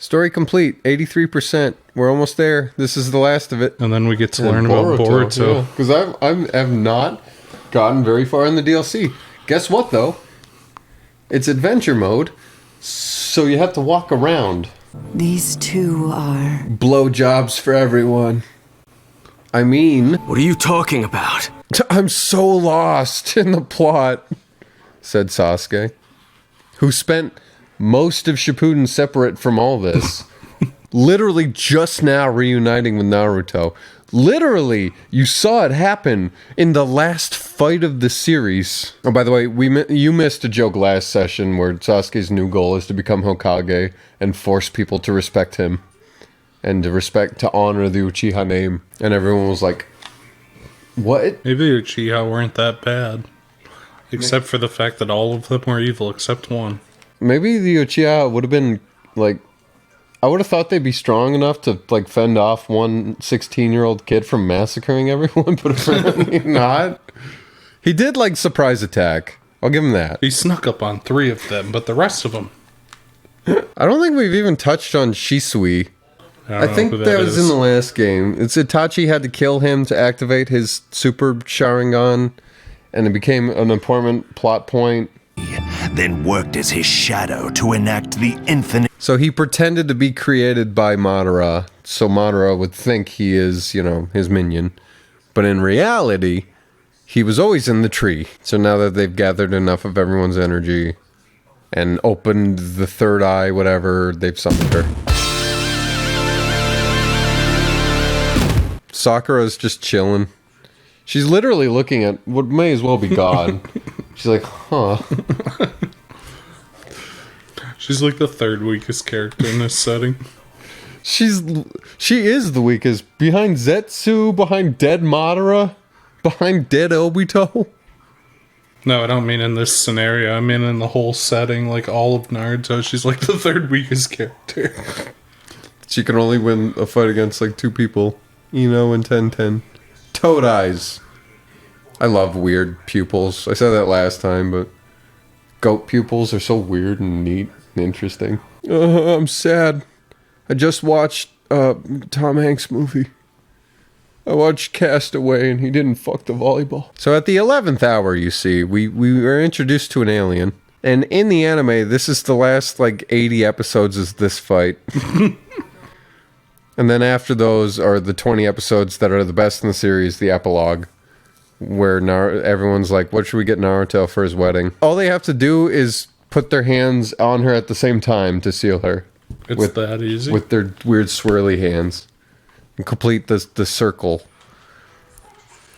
Story complete, 83%. We're almost there. This is the last of it. And then we get to learn about Boruto. Because I have not gotten very far in the DLC. Guess what, though? It's adventure mode, so you have to walk around. These two are... Blowjobs for everyone. I mean... What are you talking about? I'm so lost in the plot, said Sasuke, who spent most of Shippuden separate from all this. Literally just now reuniting with Naruto. Literally, you saw it happen in the last fight of the series. Oh, by the way, you missed a joke last session where Sasuke's new goal is to become Hokage and force people to respect him. And to honor the Uchiha name. And everyone was like, what? Maybe the Uchiha weren't that bad. Except for the fact that all of them were evil except one. Maybe the Uchiha would have been, like... I would have thought they'd be strong enough to, like, fend off one 16-year-old kid from massacring everyone, but apparently not. He did, like, surprise attack. I'll give him that. He snuck up on 3 of them, but the rest of them... I don't think we've even touched on Shisui. I think that was in the last game. It's Itachi had to kill him to activate his Super Sharingan, and it became an important plot point. Then worked as his shadow to enact the infinite... So he pretended to be created by Madara, so Madara would think he is, you know, his minion. But in reality, he was always in the tree. So now that they've gathered enough of everyone's energy and opened the third eye, whatever, they've summoned her. Sakura's just chilling. She's literally looking at what may as well be God. She's like, huh. She's like the 3rd weakest character in this setting. She is the weakest. Behind Zetsu, behind dead Madara, behind dead Obito. No, I don't mean in this scenario. I mean in the whole setting, like all of Naruto. She's like the 3rd weakest character. She can only win a fight against like 2 people. Ino and Tenten. Toad eyes. I love weird pupils. I said that last time, but goat pupils are so weird and neat and interesting. I'm sad. I just watched Tom Hanks' movie. I watched Castaway and he didn't fuck the volleyball. So at the 11th hour, you see, we were introduced to an alien. And in the anime, this is the last like 80 episodes is this fight. And then after those are the 20 episodes that are the best in the series, the epilogue, where everyone's like, what should we get Naruto for his wedding? All they have to do is put their hands on her at the same time to seal her. It's that easy? With their weird swirly hands. And complete the circle.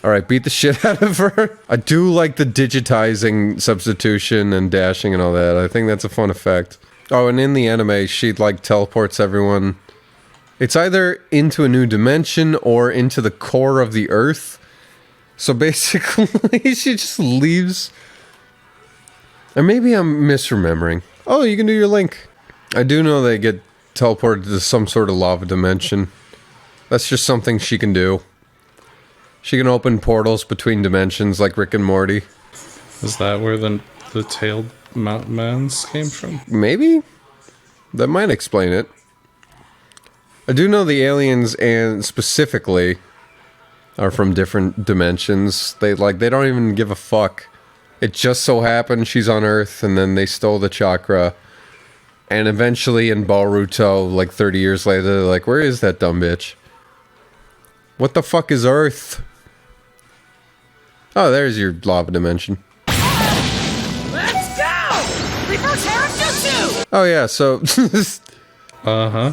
Alright, beat the shit out of her. I do like the digitizing substitution and dashing and all that. I think that's a fun effect. Oh, and in the anime, she like teleports everyone... It's either into a new dimension or into the core of the earth. So basically, she just leaves. Or maybe I'm misremembering. Oh, you can do your link. I do know they get teleported to some sort of lava dimension. That's just something she can do. She can open portals between dimensions like Rick and Morty. Is that where the tailed mountain mans came from? Maybe? That might explain it. I do know the aliens, and specifically, are from different dimensions. They don't even give a fuck. It just so happened she's on Earth, and then they stole the chakra. And eventually in Boruto, like 30 years later, they're like, where is that dumb bitch? What the fuck is Earth? Oh, there's your lava dimension. Let's go! Reverse Hierophant! Oh yeah, so... Uh-huh.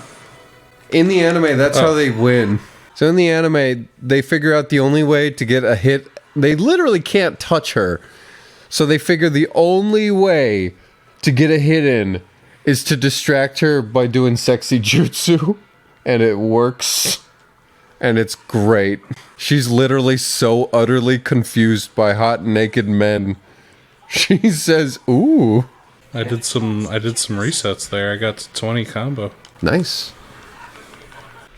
In the anime, that's how they win. So in the anime, they figure out the only way to get a hit. They literally can't touch her. So they figure the only way to get a hit in is to distract her by doing sexy jutsu. And it works. And it's great. She's literally so utterly confused by hot naked men. She says, ooh. I did some resets there. I got to 20 combo. Nice.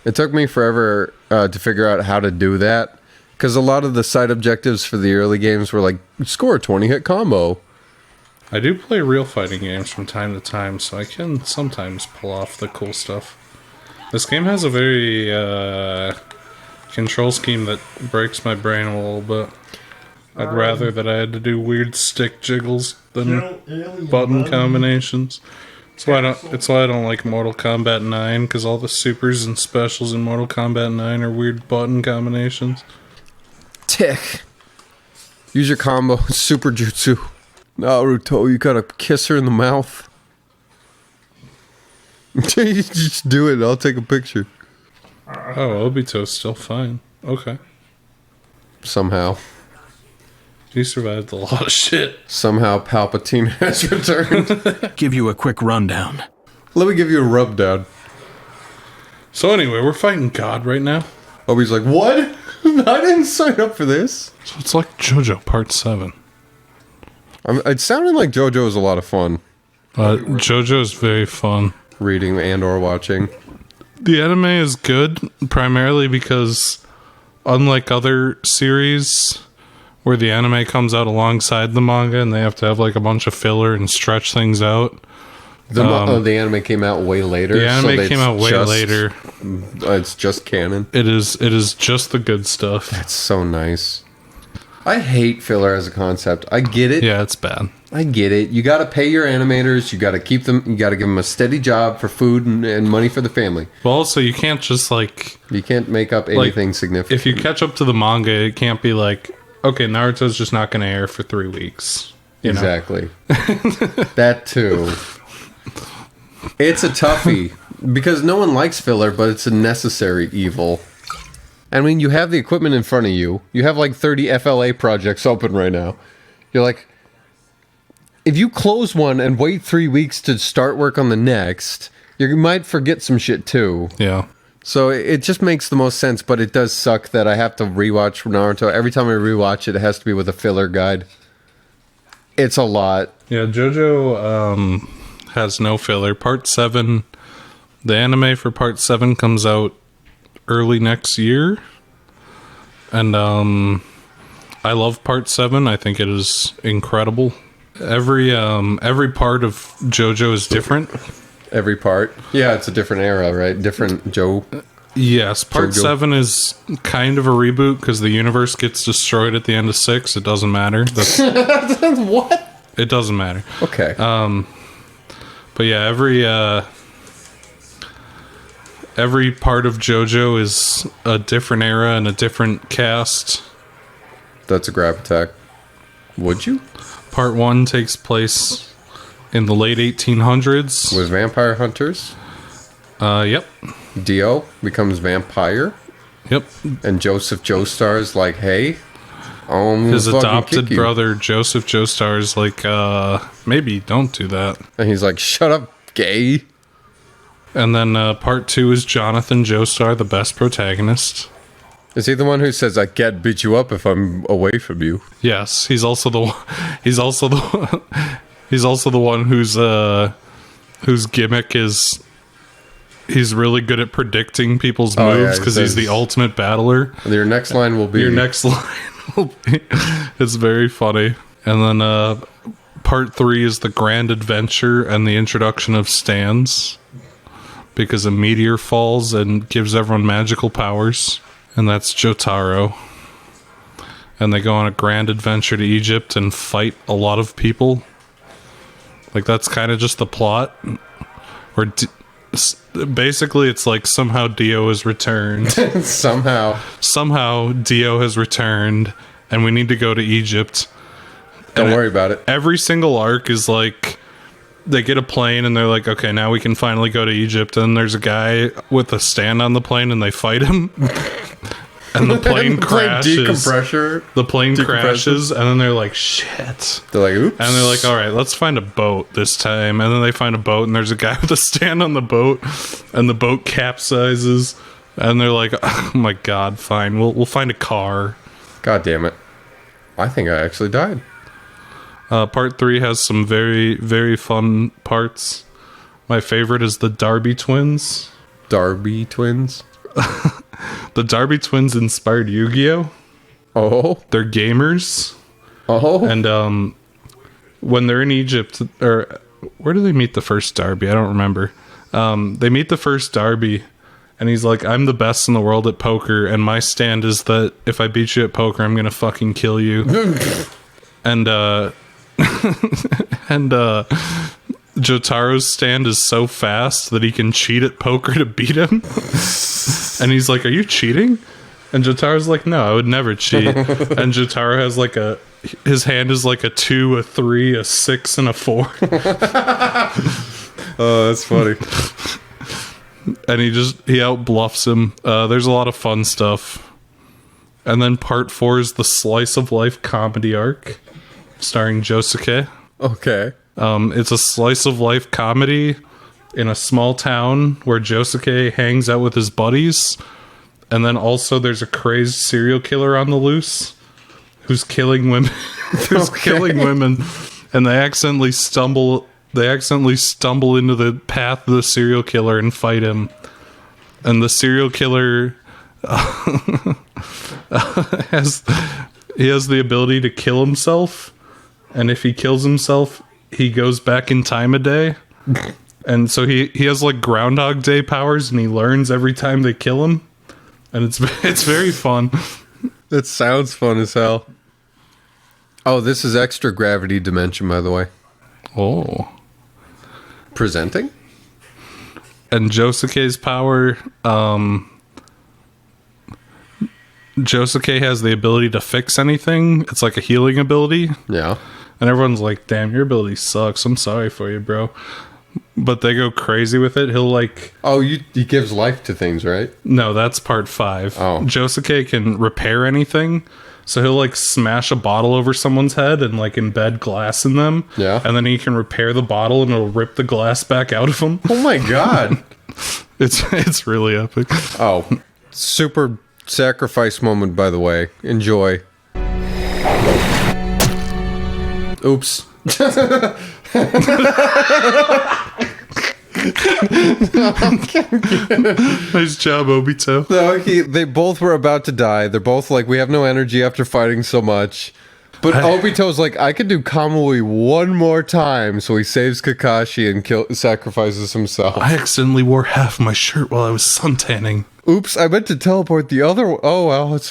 It took me forever to figure out how to do that, because a lot of the side objectives for the early games were like, score a 20-hit combo. I do play real fighting games from time to time, so I can sometimes pull off the cool stuff. This game has a very control scheme that breaks my brain a little bit. I'd rather that I had to do weird stick jiggles than button combinations. It's why I don't like Mortal Kombat 9, because all the supers and specials in Mortal Kombat 9 are weird button combinations. Tick. Use your combo super jutsu. Naruto, you gotta kiss her in the mouth. You just do it. I'll take a picture. Oh, Obito's still fine. Okay. Somehow. He survived a lot of shit. Somehow Palpatine has returned. Give you a quick rundown. Let me give you a rub down. So anyway, we're fighting God right now. Obi's like, what? I didn't sign up for this. So it's like JoJo Part 7. It sounded like JoJo was a lot of fun. JoJo is very fun. Reading and or watching. The anime is good, primarily because, unlike other series where the anime comes out alongside the manga and they have to have like a bunch of filler and stretch things out. The anime came out way later. The anime came out way later. It's just canon. It is just the good stuff. That's so nice. I hate filler as a concept. I get it. Yeah, it's bad. I get it. You got to pay your animators. You got to keep them. You got to give them a steady job for food and money for the family. Well, also, you can't just like... You can't make up anything significant. If you catch up to the manga, it can't be like, okay, Naruto's just not going to air for 3 weeks. Exactly. That too. It's a toughie. Because no one likes filler, but it's a necessary evil. I mean, you have the equipment in front of you. You have like 30 FLA projects open right now. You're like, if you close one and wait 3 weeks to start work on the next, you might forget some shit too. Yeah. So it just makes the most sense, but it does suck that I have to rewatch Naruto. Every time I rewatch it, it has to be with a filler guide. It's a lot. Yeah, JoJo has no filler. Part 7, the anime for Part 7 comes out early next year. And I love Part 7. I think it is incredible. Every part of JoJo is different. Every part. Yeah, it's a different era, right? Different Joe. Yes, Part JoJo. 7 is kind of a reboot because the universe gets destroyed at the end of 6. It doesn't matter. What? It doesn't matter. Okay. But yeah, every part of JoJo is a different era and a different cast. That's a grab attack. Would you? Part 1 takes place in the late 1800s. With vampire hunters. Yep. Dio becomes vampire. Yep. And Joseph Joestar's like, hey, his adopted brother, Joseph Joestar's like, maybe don't do that. And he's like, shut up, gay. And then part 2 is Jonathan Joestar, the best protagonist. Is he the one who says, I can't beat you up if I'm away from you? Yes, he's also the one whose gimmick is he's really good at predicting people's moves because he's the ultimate battler. Your next line will be... It's very funny. And then part 3 is the grand adventure and the introduction of stands. Because a meteor falls and gives everyone magical powers. And that's Jotaro. And they go on a grand adventure to Egypt and fight a lot of people. Like, that's kind of just the plot. Where basically it's like somehow Dio has returned. Somehow Dio has returned. And we need to go to Egypt. Don't worry about it. Every single arc is like... They get a plane and they're like, okay, now we can finally go to Egypt. And there's a guy with a stand on the plane and they fight him. And the plane crashes. The plane crashes and then they're like, shit. They're like, oops. And they're like, all right, let's find a boat this time. And then they find a boat and there's a guy with a stand on the boat and the boat capsizes. And they're like, oh my God, fine. We'll find a car. God damn it. I think I actually died. Part 3 has some very, very fun parts. My favorite is the Darby twins. Darby twins? The Darby twins inspired Yu-Gi-Oh! Oh. They're gamers. Oh. And when they're in Egypt, or where do they meet the first Darby? I don't remember. They meet the first Darby, and he's like, I'm the best in the world at poker, and my stand is that if I beat you at poker, I'm gonna fucking kill you. and Jotaro's stand is so fast that he can cheat at poker to beat him. And he's like, are you cheating? And Jotaro's like, no, I would never cheat. And Jotaro has like his hand is like a 2, a 3, a 6, and a 4. Oh, that's funny. And he out bluffs him. There's a lot of fun stuff. And then part 4 is the slice of life comedy arc starring Josuke. Okay. It's a slice of life comedy in a small town where Josuke hangs out with his buddies. And then also there's a crazed serial killer on the loose who's killing women. Killing women. And they accidentally stumble into the path of the serial killer and fight him. And the serial killer has the ability to kill himself. And if he kills himself, he goes back in time a day. And so he has like Groundhog Day powers, and he learns every time they kill him. And it's very fun. It sounds fun as hell. Oh, this is Extra Gravity Dimension, by the way. Oh. Presenting? And Josuke's power, Josuke has the ability to fix anything. It's like a healing ability. Yeah. And everyone's like, damn, your ability sucks. I'm sorry for you, bro. But they go crazy with it. He'll like... Oh, he gives life to things, right? No, that's part 5. Oh. Josuke can repair anything. So he'll like smash a bottle over someone's head and like embed glass in them. Yeah. And then he can repair the bottle and it'll rip the glass back out of them. Oh my god. It's really epic. Oh, super sacrifice moment, by the way. Enjoy. Oops. Nice job, Obito. No, they both were about to die. They're both like, we have no energy after fighting so much. But Obito's like, I could do Kamui one more time. So he saves Kakashi and sacrifices himself. I accidentally wore half my shirt while I was suntanning. Oops, I meant to teleport the other one. Oh, well, it's...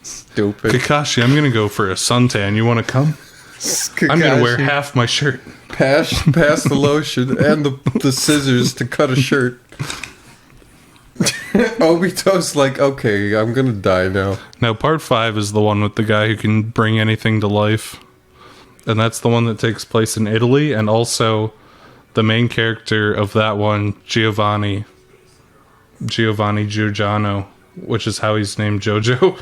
Stupid. Kakashi, I'm gonna go for a suntan. You want to come? Kakashi, I'm gonna wear half my shirt. Pass the lotion and the scissors to cut a shirt. Obito's like, okay, I'm gonna die now. Now, part 5 is the one with the guy who can bring anything to life. And that's the one that takes place in Italy. And also, the main character of that one, Giovanni Giugiano, which is how he's named Jojo.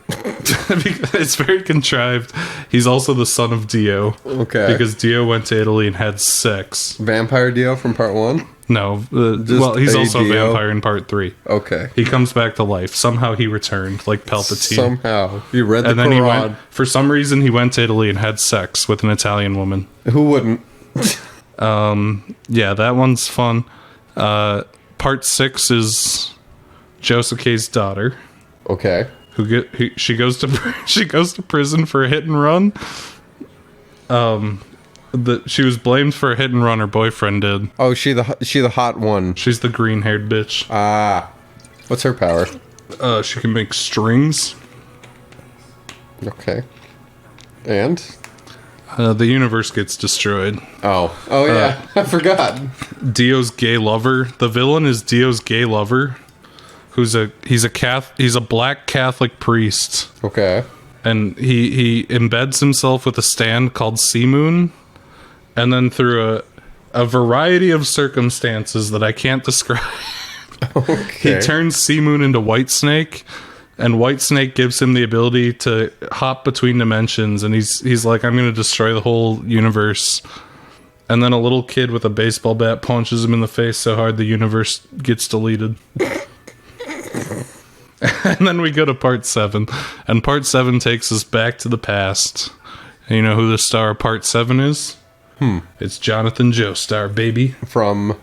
It's very contrived. He's also the son of Dio. Okay. Because Dio went to Italy and had sex. Vampire Dio from part 1? No. Well, he's also a Dio? vampire in part 3. Okay. He comes back to life. Somehow he returned, like Palpatine. Somehow. He read the And then Quran. for some reason, he went to Italy and had sex with an Italian woman. Who wouldn't? Yeah, that one's fun. Part 6 is Josuke's daughter. Okay. She goes to prison for a hit and run. She was blamed for a hit and run her boyfriend did. Oh, she the hot one. She's the green-haired bitch. Ah. What's her power? She can make strings. Okay. And? The universe gets destroyed. Oh yeah. I forgot. Dio's gay lover. The villain is Dio's gay lover. He's a black Catholic priest. Okay. And he embeds himself with a stand called Sea Moon. And then through a variety of circumstances that I can't describe, Okay. he turns Sea Moon into White Snake. And White Snake gives him the ability to hop between dimensions. And he's like, I'm going to destroy the whole universe. And then a little kid with a baseball bat punches him in the face so hard the universe gets deleted. And then we go to part 7. And part 7 takes us back to the past. And you know who the star of part 7 is? It's Jonathan Joestar, baby. From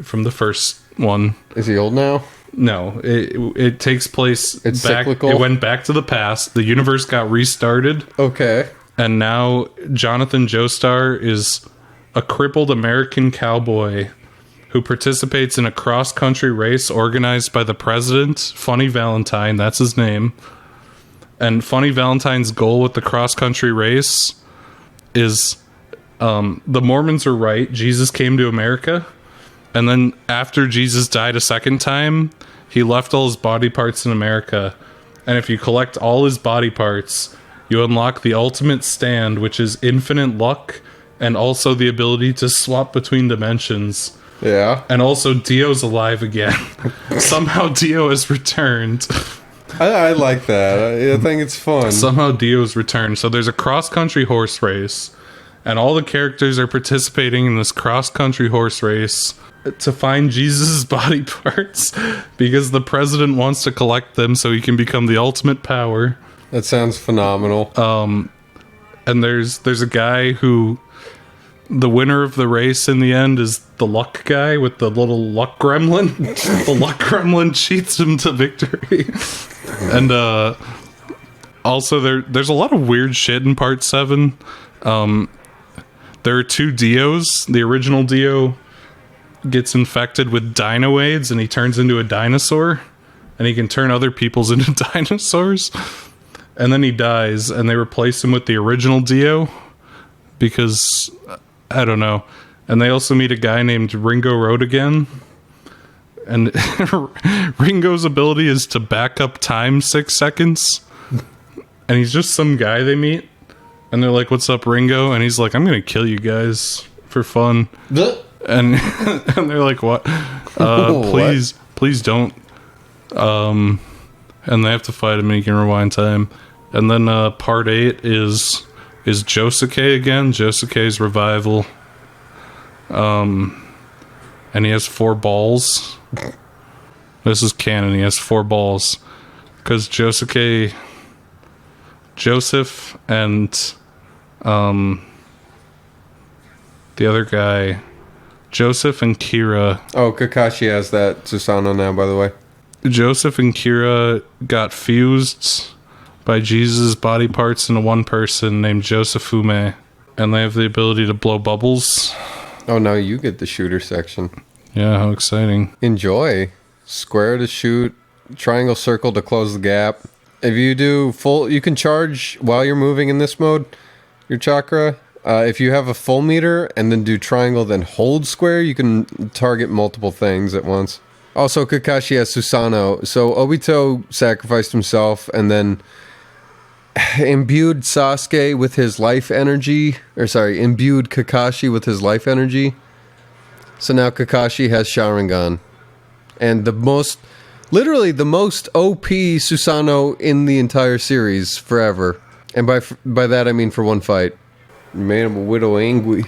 From the first one. Is he old now? No, it takes place It's back. cyclical? It went back to the past. The universe got restarted, Okay. and now Jonathan Joestar is a crippled American cowboy who participates in a cross-country race organized by the president, Funny Valentine. That's his name. And Funny Valentine's goal with the cross-country race is the Mormons are right. Jesus came to America. And then after Jesus died a second time, he left all his body parts in America. And if you collect all his body parts, you unlock the ultimate stand, which is infinite luck and also the ability to swap between dimensions. Yeah. And also Dio's alive again. Somehow Dio has returned. I like that. I think it's fun. Somehow Dio's returned. So there's a cross-country horse race. And all the characters are participating in this cross-country horse race to find Jesus' body parts because the president wants to collect them so he can become the ultimate power. That sounds phenomenal. And there's a guy who the winner of the race in the end is the luck guy with the little luck gremlin. The luck gremlin cheats him to victory. And also there's a lot of weird shit in part 7. There are 2 Dios. The original Dio gets infected with dinoids and he turns into a dinosaur. And he can turn other people's into dinosaurs. And then he dies and they replace him with the original Dio. Because, I don't know. And they also meet a guy named Ringo Road again. And Ringo's ability is to back up time 6 seconds. And he's just some guy they meet. And they're like, "What's up, Ringo?" And he's like, "I'm gonna kill you guys for fun." And and they're like, "What? Please don't." And they have to fight him and he can rewind time. And then part 8 is Josuke again. Josuke's revival. And he has 4 balls. This is canon. He has 4 balls. Because Joseph and the other guy, Joseph and Kira. Oh, Kakashi has that Susanoo now, by the way. Joseph and Kira got fused by Jesus' body parts into one person named Josefume. And they have the ability to blow bubbles. Oh, now you get the shooter section. Yeah, how exciting. Enjoy. Square to shoot, triangle circle to close the gap. If you do full, you can charge while you're moving in this mode, your chakra. If you have a full meter and then do triangle, then hold square, you can target multiple things at once. Also, Kakashi has Susanoo. So Obito sacrificed himself and then imbued Sasuke with his life energy. Imbued Kakashi with his life energy. So now Kakashi has Sharingan. And literally the most OP Susanoo in the entire series forever. And by that I mean for one fight. Made him a widow angry.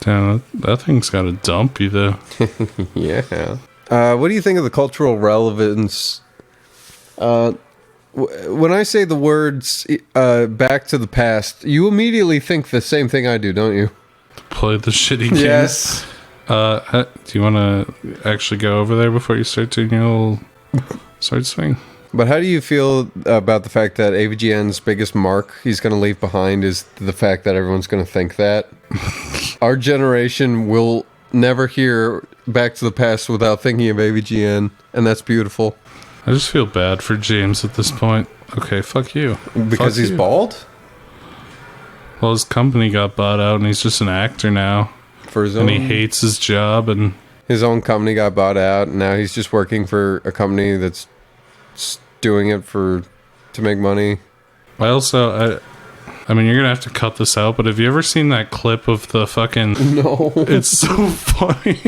Damn, that thing's got to dump you though. Yeah. What do you think of the cultural relevance? When I say the words back to the past, you immediately think the same thing I do, don't you? Play the shitty games. Yes. Do you want to actually go over there before you start doing your little sword swing? But how do you feel about the fact that AVGN's biggest mark he's going to leave behind is the fact that everyone's going to think that? Our generation will never hear Back to the Past without thinking of AVGN, and that's beautiful. I just feel bad for James at this point. Okay, fuck you. Because Fuck he's you. bald? Well, his company got bought out and he's just an actor now. For his And own... he hates his job and... His own company got bought out, and now he's just working for a company that's doing it to make money. I mean, you're gonna have to cut this out, but have you ever seen that clip of the fucking... No. It's so funny.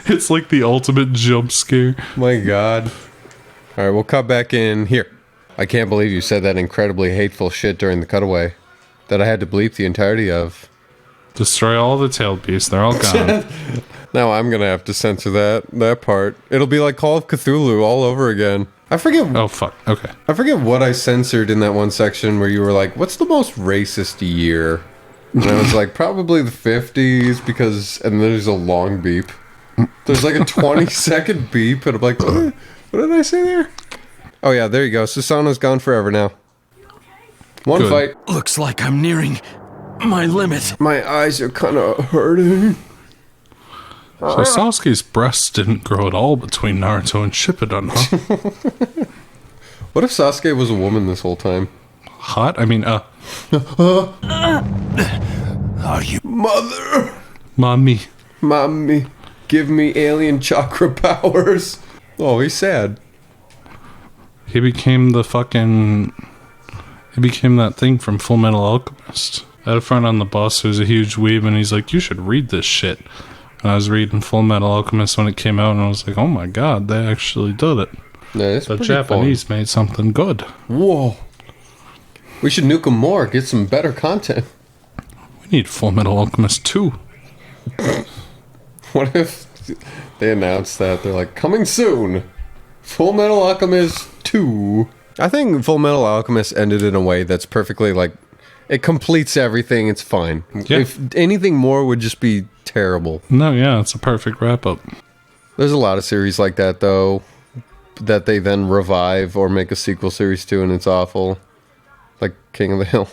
It's like the ultimate jump scare. My God. All right, we'll cut back in here. I can't believe you said that incredibly hateful shit during the cutaway that I had to bleep the entirety of. Destroy all the tailed beasts. They're all gone. Now I'm gonna have to censor that part. It'll be like Call of Cthulhu all over again. I forget. Oh, fuck. Okay. I forget what I censored in that one section where you were like, "What's the most racist year?" And I was like, "Probably the 50s," because and there's a long beep. There's like a 20-second beep, and I'm like, What did I say there? Oh yeah, there you go. Susanoo's gone forever now. One Good. fight. Looks like I'm nearing my limit. My eyes are kind of hurting. So Sasuke's breasts didn't grow at all between Naruto and Shippuden, huh? What if Sasuke was a woman this whole time? Hot? I mean, Are you Mother! mommy. Mommy, give me alien chakra powers. Oh, he's sad. He became the fucking... He became that thing from Full Metal Alchemist. I had a friend on the bus who's a huge weeb, and he's like, you should read this shit. And I was reading Full Metal Alchemist when it came out, and I was like, oh my god, they actually did it. Yeah, it's The pretty Japanese made something good. fun. Whoa. We should nuke them more, get some better content. We need Full Metal Alchemist 2. What if they announced that? They're like, coming soon. Full Metal Alchemist 2. I think Full Metal Alchemist ended in a way that's perfectly like, it completes everything, it's fine. Yeah. If anything more would just be terrible. No, yeah, it's a perfect wrap-up. There's a lot of series like that though, that they then revive or make a sequel series to and it's awful. Like King of the Hill.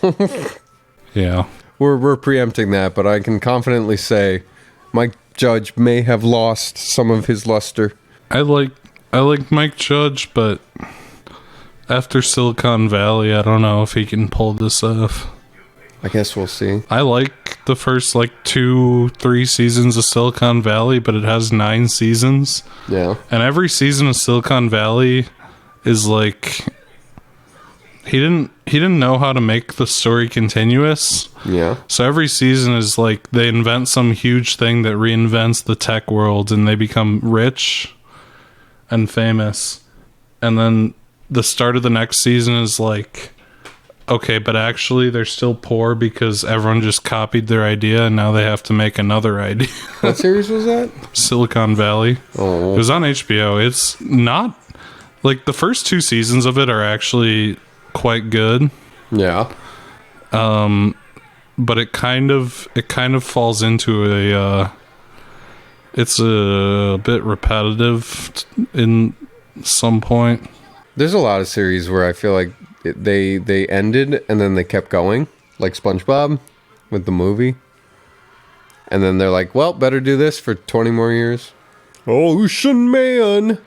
Yeah. We're preempting that, but I can confidently say Mike Judge may have lost some of his luster. I like Mike Judge, but after Silicon Valley, I don't know if he can pull this off. I guess we'll see. I like the first 2-3 seasons of Silicon Valley, but it has 9 seasons. Yeah. And every season of Silicon Valley is like he didn't know how to make the story continuous. Yeah. So every season is like they invent some huge thing that reinvents the tech world and they become rich and famous. And then the start of the next season is like, okay, but actually they're still poor because everyone just copied their idea and now they have to make another idea. What series was that? Silicon Valley. Oh. It was on HBO. It's not like the first 2 seasons of it are actually quite good. Yeah. But it kind of falls into a it's a bit repetitive in some point. There's a lot of series where I feel like they ended and then they kept going, like SpongeBob with the movie. And then they're like, well, better do this for 20 more years. Ocean Man.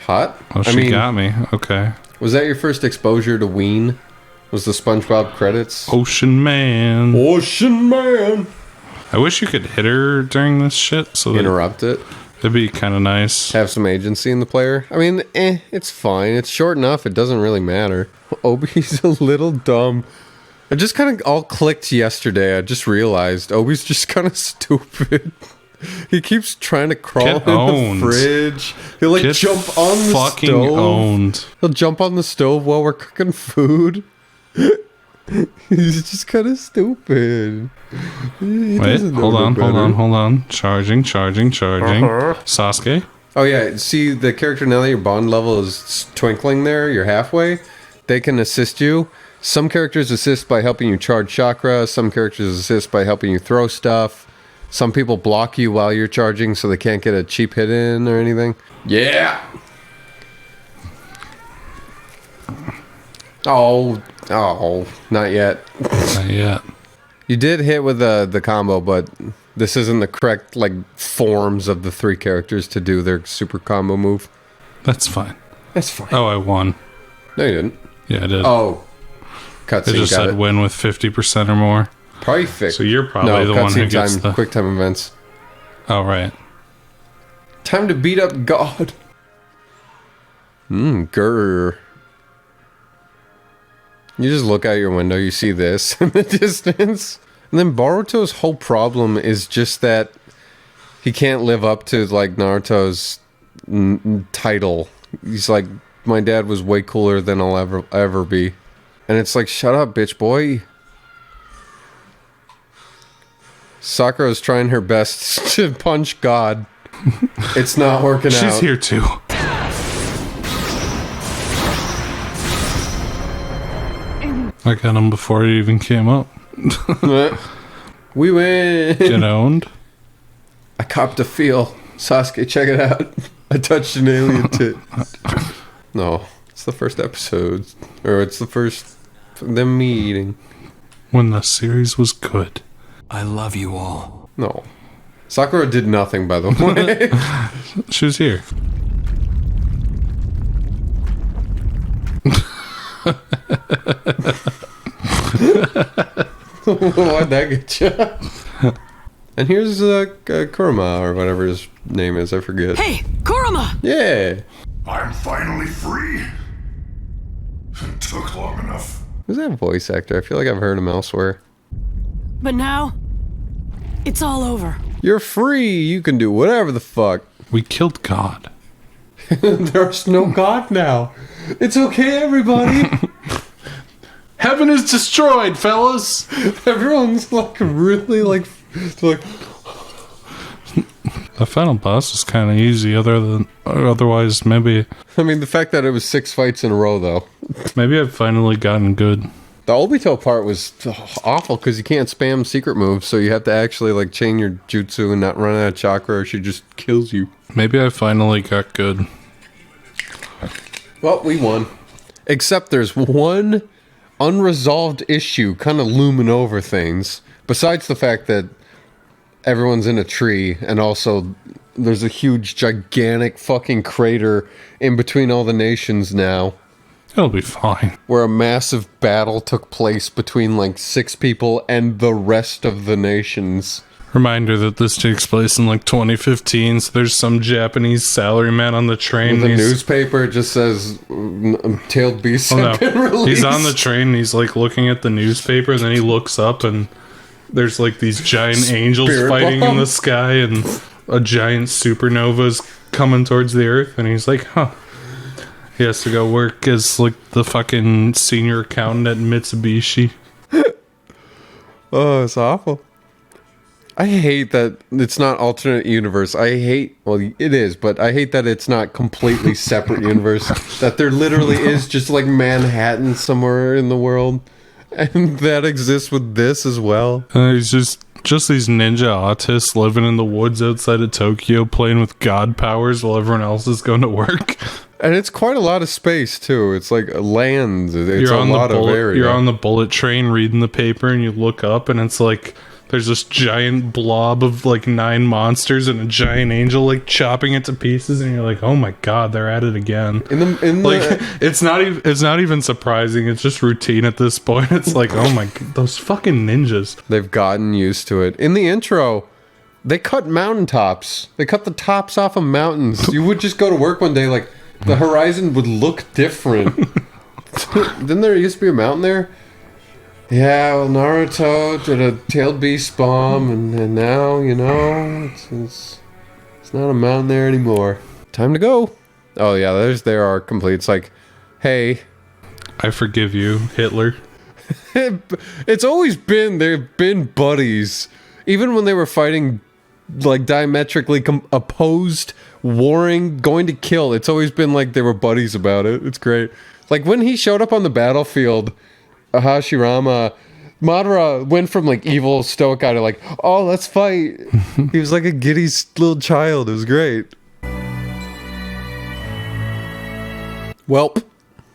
Hot? Oh, she got me. Okay. Was that your first exposure to Ween? Was the SpongeBob credits? Ocean Man. Ocean Man. I wish you could hit her during this shit so that Interrupt it. it'd be kind of nice. Have some agency in the player. I mean, it's fine. It's short enough. It doesn't really matter. Obi's a little dumb. It just kind of all clicked yesterday. I just realized Obi's just kind of stupid. He keeps trying to crawl Get in owned. the fridge. He'll like Get jump on the fucking stove. owned. He'll jump on the stove while we're cooking food. He's just kind of stupid. He Wait, doesn't know hold no on. better. Charging. Sasuke. Oh yeah, see the character now that your bond level is twinkling there, you're halfway, they can assist you. Some characters assist by helping you charge chakra, some characters assist by helping you throw stuff. Some people block you while you're charging so they can't get a cheap hit in or anything. Yeah! Oh, not yet. Not yet. You did hit with the combo, but this isn't the correct forms of the 3 characters to do their super combo move. That's fine. That's fine. Oh, I won. No, you didn't. Yeah, I did. Oh. It Cutscene, just got said it. win with 50% or more. Perfect. So you're probably the one who cutscene gets time, the... quick time events. Oh, right. Time to beat up God. Grr. You just look out your window, you see this in the distance. And then Boruto's whole problem is just that he can't live up to Naruto's title. He's like, my dad was way cooler than I'll ever be. And it's like, shut up, bitch boy. Sakura's trying her best to punch God. It's not working out. She's here too. I got him before he even came up. We win. Get owned. I copped a feel. Sasuke, check it out. I touched an alien tit. No, it's the first episode. Or it's the first... them meeting. When the series was good. I love you all. No. Sakura did nothing, by the way. She was here. Why'd that get you? And here's Kurama, or whatever his name is, I forget. Hey, Kurama! Yeah. I'm finally free. It took long enough. Who's that voice actor? I feel like I've heard him elsewhere. But now, it's all over. You're free. You can do whatever the fuck. We killed God. There's no God now. It's okay, everybody. Heaven is destroyed, fellas! Everyone's like really like... The final boss was kind of easy, otherwise maybe I mean, the fact that it was 6 fights in a row, though. maybe I've finally gotten good. The Obito part was awful because you can't spam secret moves, so you have to actually like chain your jutsu and not run out of chakra, or she just kills you. Maybe I finally got good. Well, we won. Except there's one unresolved issue kind of looming over things. Besides the fact that everyone's in a tree, and also there's a huge, gigantic fucking crater in between all the nations now, It'll be fine. where a massive battle took place between like 6 people and the rest of the nations. Reminder that this takes place in like 2015, so there's some Japanese salaryman on the train. The newspaper just says tailed beasts have been released. He's on the train and he's like looking at the newspaper, and then he looks up and there's like these giant angels Spirit fighting in bomb. the sky, and a giant supernova's coming towards the earth, and he's like, huh. He has to go work as like the fucking senior accountant at Mitsubishi. Oh, it's awful. I hate that it's not alternate universe. Well, it is, but I hate that it's not completely separate universe. That there literally is just like Manhattan somewhere in the world, and that exists with this as well. He's just these ninja autists living in the woods outside of Tokyo, playing with god powers while everyone else is going to work. And it's quite a lot of space too. It's like land. It's You're a on lot the of bullet, area. You're on the bullet train reading the paper, and you look up, and it's like there's this giant blob of like 9 monsters and a giant angel like chopping it to pieces, and you're like, oh my god, they're at it again. Like it's not even surprising. It's just routine at this point. It's like, oh my, those fucking ninjas. They've gotten used to it. In the intro, they cut mountaintops. They cut the tops off of mountains. You would just go to work one day, like, the horizon would look different. Didn't there used to be a mountain there? Yeah, well, Naruto did a tailed beast bomb, and now, you know, it's not a mountain there anymore. Time to go. Oh, yeah, there are complete. It's like, hey, I forgive you, Hitler. it's always been, they've been buddies. Even when they were fighting, like, diametrically opposed, warring, going to kill, it's always been like they were buddies about it. It's great. Like, when he showed up on the battlefield, Hashirama, Madara went from, like, evil stoic guy to, like, oh, let's fight. He was like a giddy little child. It was great. Welp.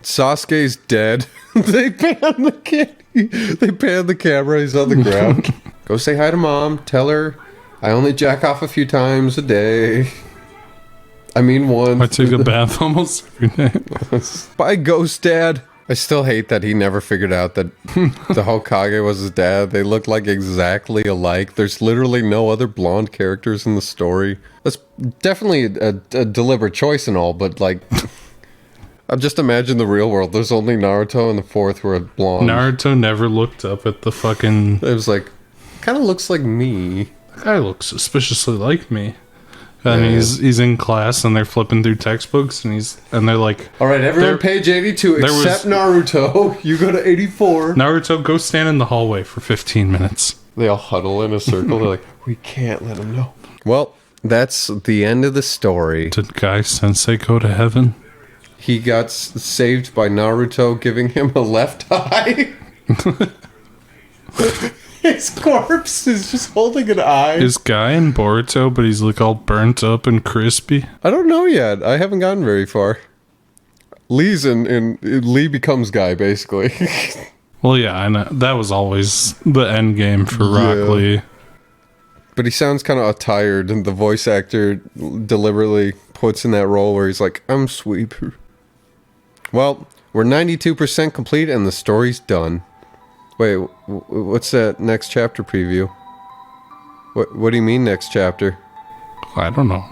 Sasuke's dead. They panned the kid. They panned the camera. He's on the ground. Go say hi to mom. Tell her I only jack off a few times a day. I mean once. I take a bath almost every day. Bye, Ghost Dad. I still hate that he never figured out that the Hokage was his dad. They look like exactly alike. There's literally no other blonde characters in the story. That's definitely a deliberate choice and all, but like... I just imagine the real world. There's only Naruto and the fourth who are blonde. Naruto never looked up at the fucking... It was like, kind of looks like me. That guy looks suspiciously like me. And Yeah. he's in class, and they're flipping through textbooks, and they're like, All right, everyone, There- page 82, except Naruto. You go to 84. Naruto, go stand in the hallway for 15 minutes. They all huddle in a circle. They're like, we can't let him know. Well, that's the end of the story. Did Guy Sensei go to heaven? He got saved by Naruto giving him a left eye. His corpse is just holding an eye. Is Guy in Boruto, but he's like all burnt up and crispy? I don't know yet. I haven't gotten very far. Lee's in Lee becomes Guy, basically. Well, yeah, I know. That was always the end game for Rock Lee. But he sounds kind of tired, and the voice actor deliberately puts in that role where he's like, I'm sweeper. Well, we're 92% complete, and the story's done. Wait, what's that next chapter preview? What do you mean next chapter? I don't know.